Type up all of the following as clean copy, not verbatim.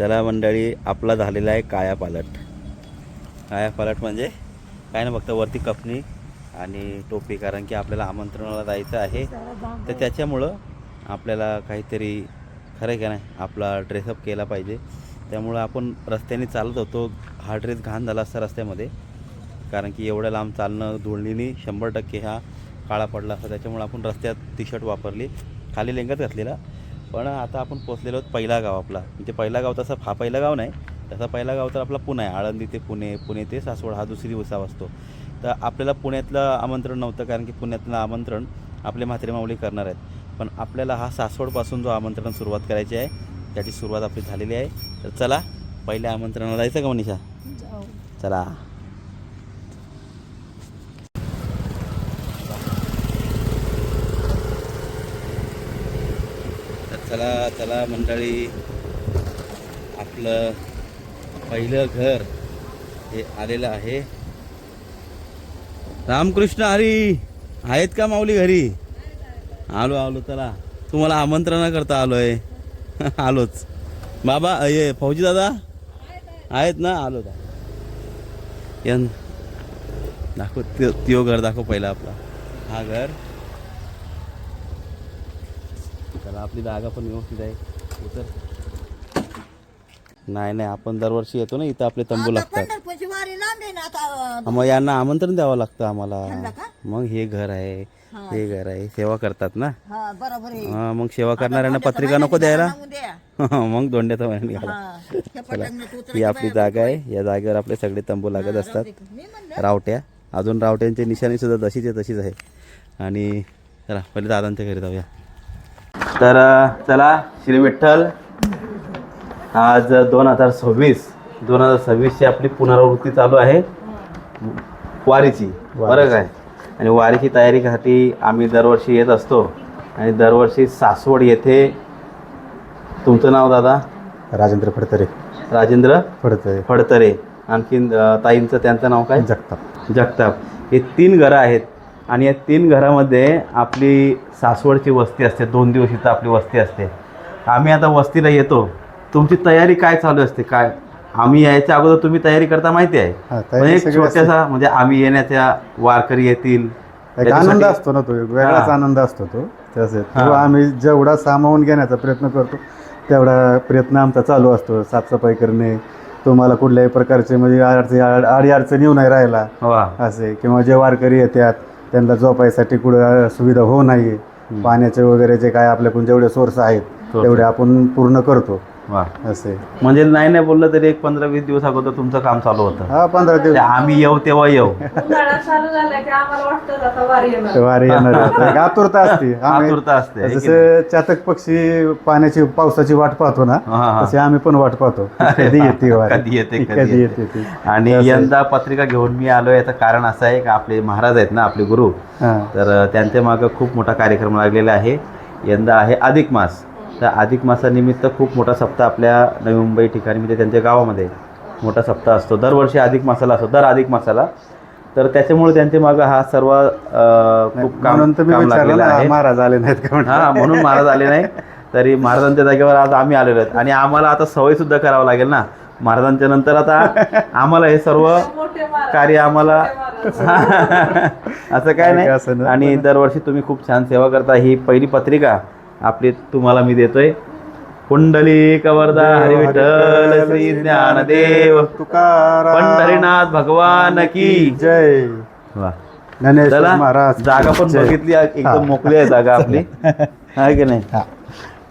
चला मंडळी, आपला झालेला आहे कायापालट. कायापालट म्हणजे काय ना, फक्त वरती कपनी आणि टोपी, कारण की आपल्याला आमंत्रणाला जायचं आहे. तर त्याच्यामुळं आपल्याला काहीतरी खरं का नाही, आपला ड्रेसअप केला पाहिजे. त्यामुळं आपण रस्त्याने चालत होतो. हा ड्रेस घाण झाला असता रस्त्यामध्ये, कारण की एवढं लांब चालणं धुळणीने 100% हा काळा पडला असता. त्याच्यामुळं आपण रस्त्यात टी शर्ट वापरली, खाली लेंगत घातलेला. पण आता आपण पोचलेलो आहोत पहिला गाव आपला. म्हणजे पहिला गाव तसा हा पहिला गाव नाही, तसा पहिला गाव तर आपला पुणे आहे. आळंदी ते पुणे, पुणे ते सासवड हा दुसरी उसाव असतो. तर आपल्याला पुण्यातलं आमंत्रण नव्हतं, कारण की पुण्यातलं आमंत्रण आपले म्हात्रे माऊली करणार आहेत. पण आपल्याला हा सासवडपासून जो आमंत्रण सुरुवात करायची आहे, त्याची सुरुवात आपली झालेली आहे. तर चला, पहिल्या आमंत्रणाला जायचं का मनीषा? चला. चला चला मंडळी, आपलं पहिलं घर हे आलेलं आहे. रामकृष्ण हरी. आहेत का माऊली घरी? आलो आलो. चला, तुम्हाला आमंत्रण करता आलोय. आलोच. बाबा ये फौजी दादा आहेत ना? आलो दा यन दाखव. त्यो घर दाखव पहिला आपला. हा घर. चला, आपली जागा पण व्यवस्थित आहे. उतर. नाही नाही, आपण दरवर्षी येतो ना इथं, आपले तंबू लागतात. मग यांना आमंत्रण द्यावं लागतं आम्हाला. मग हे घर आहे, हे घर आहे, सेवा करतात ना. हा, मग सेवा करणाऱ्यांना पत्रिका नको द्यायला. मग दोंड्याचा महिना निघाला. चला, ही आपली जागा आहे. या जागेवर आपले सगळे तंबू लागत असतात. रावट्या, अजून रावट्यांची निशाणी सुद्धा तशीच आहे, तशीच आहे. आणि चला पहिले दादांच्या घरी जाऊया. तर चला, श्री विठ्ठल. आज 2026ची आपली पुनरावृत्ती चालू आहे वारीची, बरं काय. आणि वारीची तयारीसाठी आम्ही दरवर्षी येत असतो. आणि दरवर्षी सासवड येथे, तुमचं नाव दादा? राजेंद्र फडतरे. राजेंद्र फडतरे. आणखीन ताईंचं, त्यांचं नाव काय? जगताप. हे 3 घरं आहेत. आणि या 3 घरामध्ये आपली सासवडची वस्ती असते. 2 दिवस इथं आपली वस्ती असते. आम्ही आता वस्तीला येतो. तुमची तयारी काय चालू असते? काय आम्ही यायच्या अगोदर तुम्ही तयारी करता माहिती आहे? म्हणजे छोट्यासा, म्हणजे आम्ही येण्याच्या, वारकरी येतील, एक आनंद असतो ना, तो वेगळाच आनंद असतो तो. तसं आम्ही जेवढा सामावून घेण्याचा प्रयत्न करतो, तेवढा प्रयत्न आमचा चालू असतो. साफसफाई करणे, तुम्हाला कुठल्याही प्रकारचे म्हणजे अडीअडचणी येऊ नाही राहिला असे, किंवा जे वारकरी येतात त्यांना झोपायसाठी कुठं सुविधा होऊ नाही, पाण्याचे वगैरे जे काय आपल्याकडून जेवढे सोर्स आहेत तेवढे आपण पूर्ण करतो. असे म्हणजे नाही बोललं तरी एक 15-20 दिवस अगोदर तुमचं काम चालू होतं. हा, 15 दिवस आम्ही येऊ तेव्हा येऊ. वारी येणार आतुरता असते. आतुरता असते. जसं चातक पक्षी पावसाची वाट पाहतो ना, तसे आम्ही पण वाट पाहतो, कधी येते कधी येते. आणि यंदा पत्रिका घेऊन मी आलो. याचं कारण असं आहे की आपले महाराज आहेत ना, आपले गुरु, तर त्यांच्या मागं खूप मोठा कार्यक्रम लागलेला आहे. यंदा आहे अधिक मास. तर अधिक मासानिमित्त खूप मोठा सप्ताह आपल्या नवी मुंबई ठिकाणी, म्हणजे त्यांच्या गावामध्ये मोठा सप्ताह असतो. दरवर्षी अधिक मासाला असतो, दर अधिक मासाला. तर त्याच्यामुळे त्यांच्या मागं हा सर्व खूप काम लागलेलं आहे. महाराज आले नाहीत का? हां, म्हणून महाराज आले नाही. तरी महाराजांच्या जागेवर आज आम्ही आलेलो आहेत. आणि आम्हाला आता सवयसुद्धा करावं लागेल ना महाराजांच्या नंतर. आता आम्हाला हे सर्व कार्य आम्हाला असं काय नाही. आणि दरवर्षी तुम्ही खूप छान सेवा करता. ही पहिली पत्रिका आपली तुम्हाला मी देतोय. कुंडली कवरदा हरी विठ्ठल श्री ज्ञानदेव तुकाराम पंढरीनाथ भगवान की जय. वा, चला, जागा पण बघितली, एकदम मोकळी आहे जागा आपली, आहे की नाही?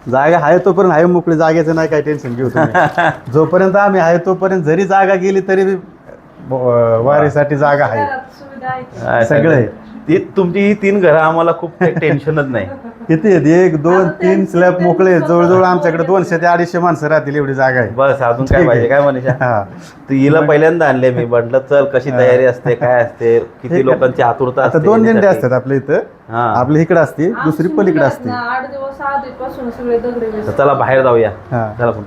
जागा आहे तोपर्यंत आहे मोकळी. जागेचं नाही काय टेन्शन घेऊ तुम्ही. जोपर्यंत आम्ही आहे तोपर्यंत जरी जागा गेली तरी वारीसाठी जागा आहे, सगळं आहे. तुमची ही 3 घरं आम्हाला खूप टेन्शनच नाही. किती आहेत? 1, 2, 3 स्लॅब मोकळे. जवळजवळ आमच्याकडे 200 ते 250 माणसं राहतील, एवढी जागा आहे. बस, अजून काय पाहिजे? काय मनीषा? तू हिला पहिल्यांदा आणले मी, म्हटलं चल कशी तयारी असते, काय असते, किती लोकांची आतुरता असते. 2 दिंडे असतात आपल्या इथं. आपल्या इकडे असते, दुसरी पलीकडे असते. चला बाहेर जाऊया. चला पण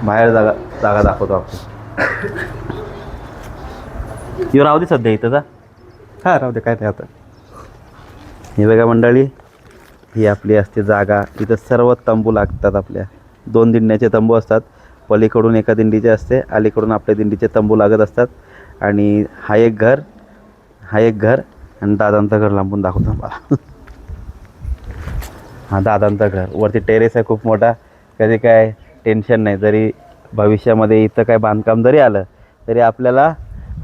बाहेर जागा दाखवतो आपण. राहू दे सध्या इथं. हा, राहू दे, काय नाही. आता हे बघा मंडळी, ही आपली असते जागा. इथं सर्व तंबू लागतात. आपल्या 2 दिंड्याचे तंबू असतात. पलीकडून एका दिंडीचे असते, अलीकडून आपल्या दिंडीचे तंबू लागत असतात. आणि हा एक घर आणि दादांचं घर लांबून दाखवतो मला. हा दादांचं घर, वरती टेरेस आहे खूप मोठा. कधी काय टेन्शन नाही, जरी भविष्यामध्ये इथं काय बांधकाम जरी आलं तरी आपल्याला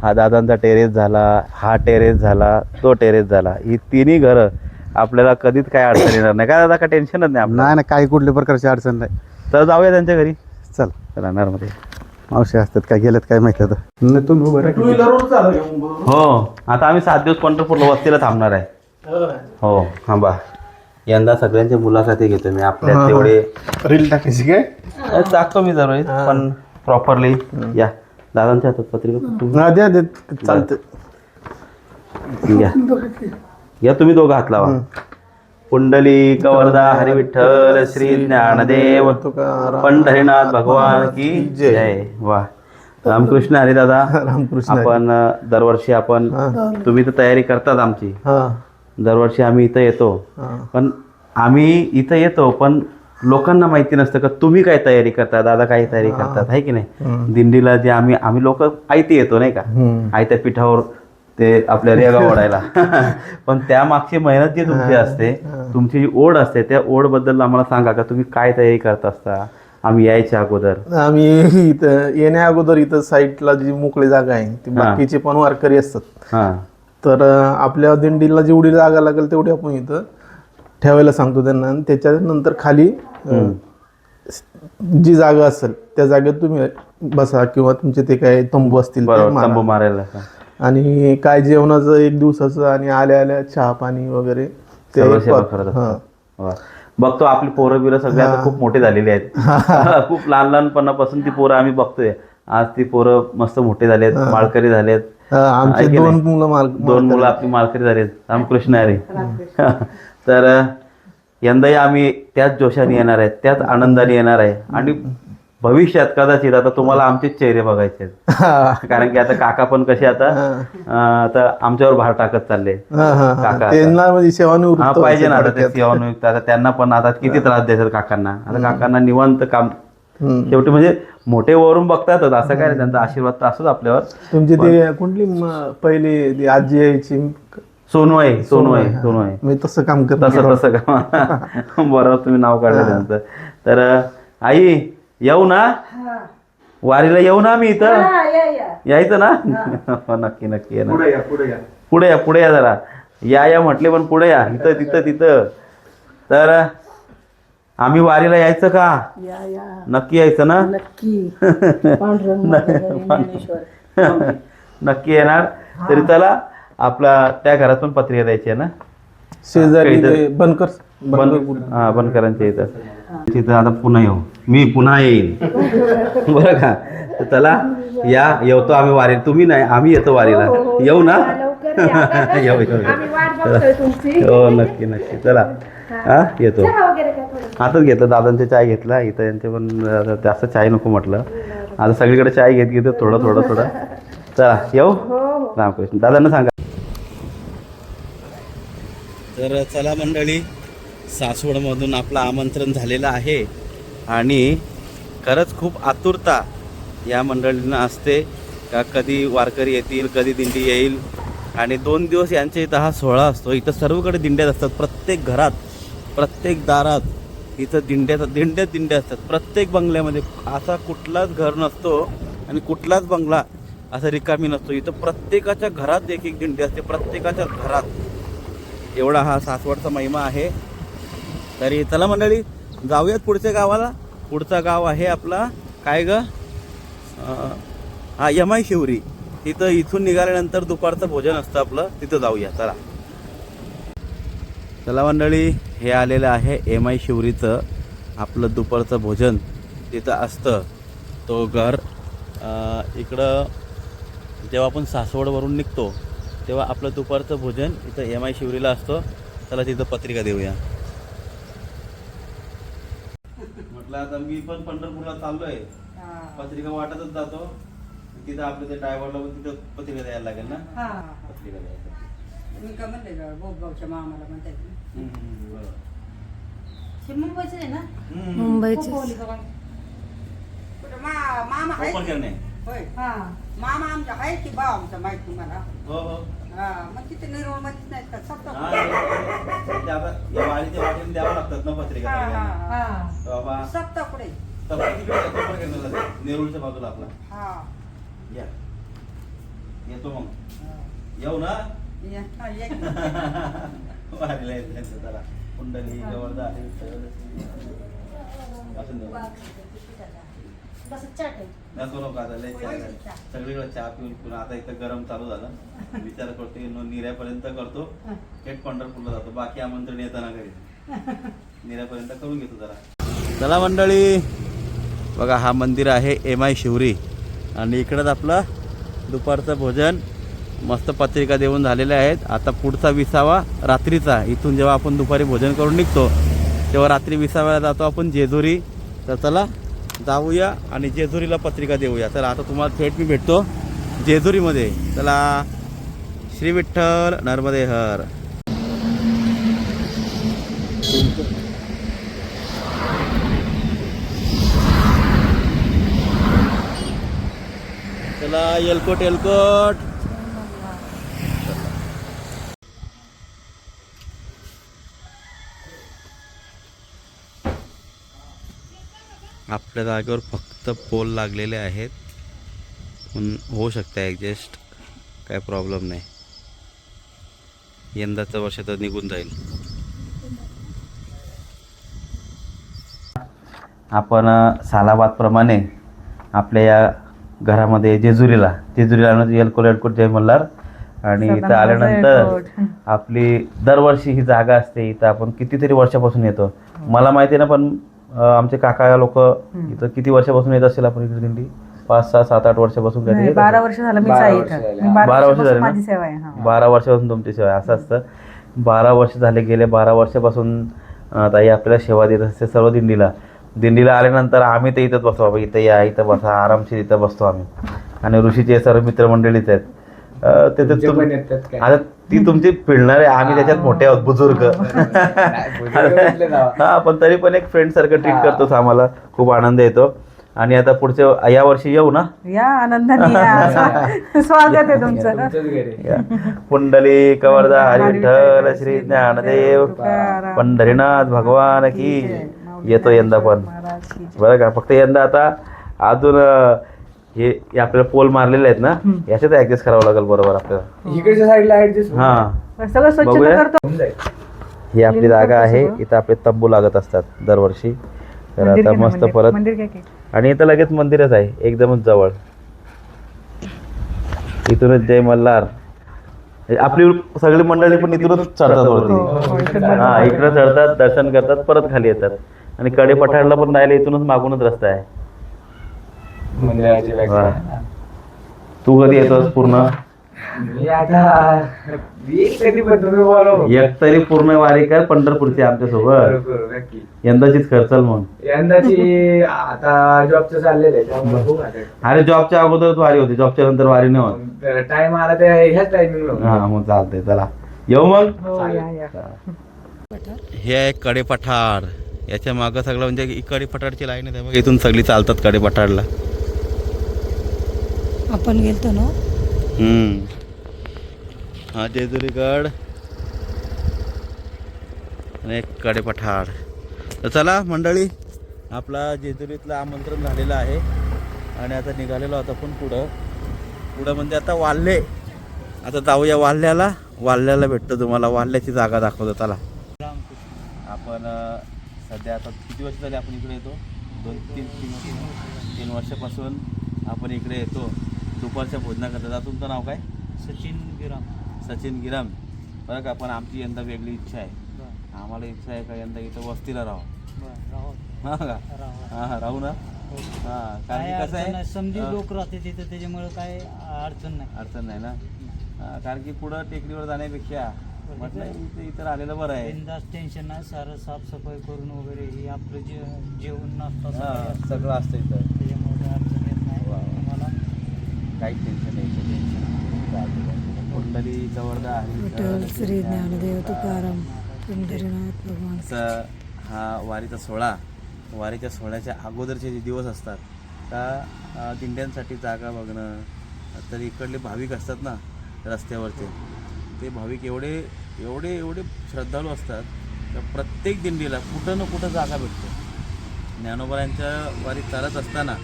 हा दादांचा टेरेस झाला, हा टेरेस झाला, तो टेरेस झाला, ही तिन्ही घरं आपल्याला कधीच काय अडचण येणार नाही. काय दादा, काय टेन्शनच नाही आपल्याला. नाही काही कुठल्या प्रकारची अडचण नाही. तर जाऊया त्यांच्या घरी. चल राहणारमध्ये मावशी असतात काय गेलेत काय माहिती आता. नाही तुम्ही बरं हो, आता आम्ही 7 दिवस पंढरपूरला वस्तीला थांबणार आहे. हो हां बा, यंदा सगळ्यांच्या मुलाखती घेतो मी. आपल्या तेवढे रील टाकायची काय टाकतो मी जरूर, पण प्रॉपरली. या दादांच्या हातात पत्रिका द्या चालतं. या तुम्ही दोघं हात लावा. कुंडली कवरदा हरी विठ्ठल श्री ज्ञानदेव पंढरीनाथ भगवान की जय. वा, रामकृष्ण हरी दादा. रामकृष्ण. आपण दरवर्षी तुम्ही तर तयारी करतात आमची. दरवर्षी आम्ही इथं येतो, पण लोकांना माहिती नसतं का तुम्ही काय तयारी करता, दादा काय तयारी करतात, आहे की नाही. दिंडीला जे आम्ही लोक आयती येतो नाही का, आयत्या पिठावर ते आपल्या रेगा ओढायला. पण त्या मागची मेहनत जी तुमची असते, तुमची जी ओढ असते, त्या ओढबद्दल आम्हाला सांगा का तुम्ही काय तयारी करत असता. आम्ही यायच्या अगोदर, आम्ही इथं येण्या अगोदर इथं साईडला जी मोकळी जागा आहे ती बाकीचे पण वारकरी असतात. तर आपल्या दिंडीला जेवढी जागा लागेल तेवढी आपण इथं ठेवायला सांगतो त्यांना. आणि त्याच्यानंतर खाली जी जागा असेल त्या जागेत तुम्ही बसा, किंवा तुमचे ते काय तंबू असतील तंबू मारायला. आणि काय जेवणाचं 1 दिवसाचं आणि आल्या चहा पाणी वगैरे ते बघतो. आपली पोरं बिरं सगळे आता खूप मोठे झालेली आहेत. खूप लहानपणापासून ती पोरं आम्ही बघतोय. आज ती पोरं मस्त मोठे झालेत, माळकरी झालेत. आमचे 2 मुलं आपली माळकरी झालेत. रामकृष्ण हरी. तर यंदाही आम्ही त्याच जोशाने येणार आहे, त्याच आनंदाने येणार आहे. आणि भविष्यात कदाचित आता तुम्हाला आमचेच चेहरे बघायचे आहेत. कारण की आता काका पण कसे आता आमच्यावर भार टाकत चालले. काका पाहिजे ना आता ते सेवानिवृत्त. आता त्यांना पण आता किती त्रास द्यायचा काकांना. आता काकांना निवांत काम, शेवटी म्हणजे मोठे वरून बघतातच, असं काय त्यांचा आशीर्वाद तर असतोच आपल्यावर. तुमची ती कुठली पहिली ती आजी यायची सोनू मी तसं काम करत तसं काम. बरोबर, तुम्ही नाव काढलं त्यांचं. तर आई येऊ ना वारीला, येऊ ना आम्ही इथं, यायचं ना. नक्की नक्की ये ना. पुढे या जरा. या म्हटले पण पुढे या, इथं तिथं. तर आम्ही वारीला यायचं का? नक्की यायचं ना. नक्की येणार. तरी चला, आपला त्या घरातून पत्रिका द्यायची आहे ना, शेजारी बनकरांच्या इथं आता पुन्हा येऊ, मी पुन्हा येईन. बरं का. तर चला येतो आम्ही वारीला. तुम्ही नाही, आम्ही येतो वारीला. येऊ ना. येऊ. हो नक्की. चला येतो. आताच घेतलं दादांचे चाय घेतला. इथं यांचे पण जास्त चाय नको म्हटलं. आता सगळीकडे चाय घेत थोडं. चला येऊ. रामकृष्ण. दादांना सांगा. तर चला मंडळी, सासवडमधून आपलं आमंत्रण झालेलं आहे. आणि खरंच खूप आतुरता या मंडळींना असते का कधी वारकरी येतील, कधी दिंडी येईल. आणि 2 दिवस यांच्या इथं हा सोहळा असतो. इथं सर्वकडे दिंड्यात असतात. प्रत्येक घरात, प्रत्येक दारात इथं दिंड्या असतात. प्रत्येक बंगल्यामध्ये असा कुठलाच घर नसतो आणि कुठलाच बंगला असा रिकामी नसतो. इथं प्रत्येकाच्या घरात एक दिंडी असते, प्रत्येकाच्या घरात. एवढा हा सासवडचा महिमा आहे. तरी चला मंडळी, जाऊयात पुढच्या गावाला. पुढचा गाव आहे आपला काय ग, यमाई शिवरी. इथून निघाल्यानंतर दुपारचं भोजन असतं आपलं, तिथं जाऊया. चला मंडळी, हे आलेलं आहे एमआय शिवरीचं. आपलं दुपारचं भोजन तिथं असतं. तो घर इकडं जेव्हा आपण सासवडवरून निघतो तेव्हा आपलं दुपारचं भोजन इथं एमआय शिवरीला असतं. चला तिथं पत्रिका देऊया. म्हटलं आता मी पण पंढरपूरला चाललोय, पत्रिका वाटतच जातो. तिथं आपल्या ते ड्रायव्हरला पण तिथं पत्रिका द्यायला लागेल ना. पत्रिका द्यायला मी का म्हणते बोबगावच्या मामाला म्हणताय मुंबईचे आहे ना. मुंबईचे मामा आहे ओपन करणे होय मामा आमचा आहे की भाव आमचा माहित तुम्हाला हो हो हा मग तिथे निर्मळ मध्येच नाहीत का हा, सप्ताह ते आता या वारीच्या वाटेने द्यावं लागतात ना पत्रिका सगळ्यांना. बाबा सप्ताह पुढे तिकडे ओपन करण्याला जाऊ. नेरूळच्या बाजूला आपला हा या येतो मग येऊ ना या, या की. वारीला यायचं जरा कुंडली गवर्धा आहे असं नाही. नको नको आता लय चहा झाली. सगळीकडे चहा पिऊन पिऊन आता इथं गरम चालू झालं विचार करतो निर्यापर्यंत करतो थेट पंढरपूरला जातो बाकी आमंत्रण येताना घरी निर्यापर्यंत करून घेतो जरा. चला मंडळी बघा हा मंदिर आहे MI शिवरी आणि इकडंच आपलं दुपारचं भोजन मस्त पत्रिका देऊन झालेल्या आहेत. आता पुढचा 20वा रात्रीचा इथून जेव्हा आपण दुपारी भोजन करून निघतो तेव्हा रात्री 20व्याला जातो आपण जेजुरी. तर चला जाऊया आणि जेजुरीला पत्रिका देऊया. तर आता तुम्हाला थेट मी भेटतो जेजुरीमध्ये. चला श्री विठ्ठल नर्मदे हर. चला येलकोट येलकोट. आपल्या जागेवर फक्त पोल लागलेले आहेत पण होऊ शकते ॲडजस्ट काय प्रॉब्लेम नाही. यंदाचं वर्ष तर निघून जाईल. आपण सालाबादप्रमाणे आपल्या या घरामध्ये जेजुरीला येलकोट जय मल्हार आणि इथं आल्यानंतर आपली दरवर्षी ही जागा असते. इथं आपण कितीतरी वर्षापासून येतो. मला माहिती आहे ना पण आमचे काका लोक इथं किती वर्षापासून येत असेल आपण इकडे दिंडी 5, 6, 7, 8 वर्षापासून 12 वर्ष झालं मी 12 वर्ष झाले ना? माझी सेवा आहे. 12 वर्षापासून तुमची सेवा आहे असं असतं. 12 वर्ष झाले. गेले 12 वर्षापासून ताई आपल्याला सेवा देत असते सर्व दिंडीला आल्यानंतर आम्ही तर इथंच बसतो बाबा इथं या इथं बसा आरामशीर इथं बसतो आम्ही आणि ऋषीचे सर्व मित्रमंडळीच आहेत. आता ती तुमची पिळणारे आम्ही त्याच्यात मोठे आहोत बुजुर्ग हा पण तरी पण एक फ्रेंड सारखं ट्रीट करतोच. आम्हाला खूप आनंद येतो आणि आता पुढच्या या वर्षी येऊ ना या आनंदाने या. स्वागत आहे तुमचं. पुंडली कवर्धा हरी विठ्ठल श्री ज्ञानदेव पंढरीनाथ भगवान की. येतो यंदा पण बरं का. फक्त यंदा आता अजून हे आपल्याला पोल मारलेले आहेत ना याच्यात ऍडजस्ट करावं लागेल बरोबर आपल्याला. इकडच्या साईडला ऍडजस्ट हा सगळं स्वच्छता करतो. ही आपली जागा आहे. इथं आपले तंबू लागत असतात दरवर्षी. तर आता मस्त परत मंदिर काय आणि इथं लगेच मंदिरच आहे एकदमच जवळ. इथूनच जय मल्हार आपली सगळी मंडळी पण इथूनच चढतात वरती. हा इकडे चढतात दर्शन करतात परत खाली येतात आणि कडे पठारला पण राहिले इथूनच मागूनच रस्ता आहे. वा. तू कधी येतोस पूर्ण एक तरी पूर्ण वारी कर पंढरपूरची आमच्या सोबत. यंदाचीच खर्चल मग. यंदाची आता जॉबचं चाललेलं आहे त्यामुळे अरे जॉबच्या अगोदर वारी होती जॉबच्या नंतर वारी नाही होत. टाइम आला त्या ह्याच टायमिंग. हा मग चालतंय चला येऊ मग. हो, हे आहे कडे पठार. याच्या मागं सगळं म्हणजे कडे पठारची लाईन आहे बघ. इथून सगळी चालतात कडे पठारला. आपण गेलतो ना. हा जेजुरीगड आणि कडे पठार. तर चला मंडळी आपला जेजुरीतलं आमंत्रण झालेलं आहे आणि आता निघालेलो आहोत आपण पुढं म्हणजे आता वाल्हे. आता जाऊया वाल्ह्याला भेटतो तुम्हाला. वाल्ह्याची जागा दाखवतो चला. आपण सध्या आता किती वर्ष झाले आपण इकडे येतो. 2-3 वर्षापासून आपण इकडे येतो दुपारच्या भोजनाकरता. तुमचं नाव काय? सचिन गिराम बरं का. पण आमची यंदा वेगळी इच्छा आहे. आम्हाला इच्छा आहे का यंदा इथं वस्तीला राहावं. हां का हां राहू ना. हां कारण की कसं आहे समजी लोक राहते तिथं त्याच्यामुळे काय अडचण नाही ना. कारण की पुढं टेकडीवर जाण्यापेक्षा म्हटलं इथं आलेलं बरं आहे. बिनधास्त टेन्शन नाही. सारं साफसफाई करून वगैरे हे आपलं जेवण नाश्ता हां सगळं असतं इथं. त्याच्यामुळे काय अडचण येत नाही आम्हाला. काहीच टेन्शन नाही. कुंडली कवर्धा विठ्ठल श्री ज्ञानदेव तुकाराम पंढरीनाथ भगवान. हा वारीचा सोहळा. वारीच्या सोहळ्याच्या अगोदरचे जे दिवस असतात का दिंड्यांसाठी जागा बघणं, तर इकडले भाविक असतात ना रस्त्यावरचे, ते भाविक एवढे एवढे एवढे श्रद्धाळू असतात का प्रत्येक दिंडीला कुठं ना कुठं जागा भेटते. ज्ञानोबांच्या वारी चालत असताना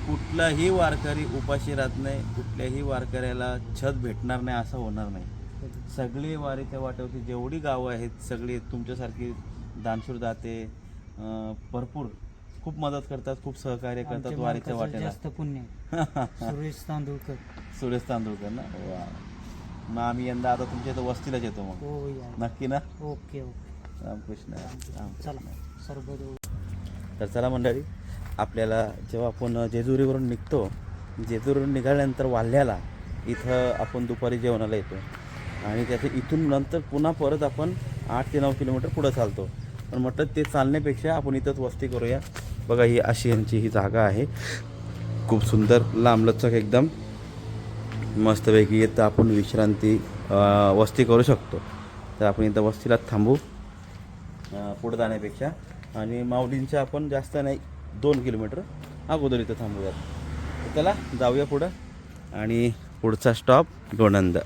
कुठलाही वारकरी उपाशी राहत नाही, कुठल्याही वारकऱ्याला छत भेटणार नाही असं होणार नाही. सगळी वारीच्या वाटेवरती जेवढी गावं आहेत सगळी तुमच्यासारखी दानशूर दाते भरपूर खूप मदत करतात, खूप सहकार्य करतात आमच्या वारीच्या मालकाचं वाटेला. जास्त पुण्य सुरेश तांदूळकर. सुरेश तांदूळकर ना, वा. मग आम्ही यंदा आता तुमच्या इथं वस्तीलाच येतो मग, हो या. नक्की ना. ओके ओके रामकृष्ण चला रामकृष्ण. सर्व तर चला मंडळी, आपल्याला जेव्हा आपण जेजुरीवरून निघतो, जेजुरीवरून निघाल्यानंतर वाल्ह्याला इथं आपण दुपारी जेवणाला येतो आणि त्याचे इथून नंतर पुन्हा परत आपण 8 ते 9 किलोमीटर पुढं चालतो. पण म्हटलं ते चालण्यापेक्षा आपण इथंच वस्ती करूया. बघा ही अशी यांची ही जागा आहे, खूप सुंदर लांबलचक एकदम मस्तपैकी. इथं आपण विश्रांती वस्ती करू शकतो. तर आपण इथं वस्तीला थांबू पुढं जाण्यापेक्षा, आणि माऊलींच्या आपण जास्त नाही 2 किलोमीटर अगोदर इथं थांबूयात. तर चला जाऊया पुढं, आणि पुढचा स्टॉप लोणंद.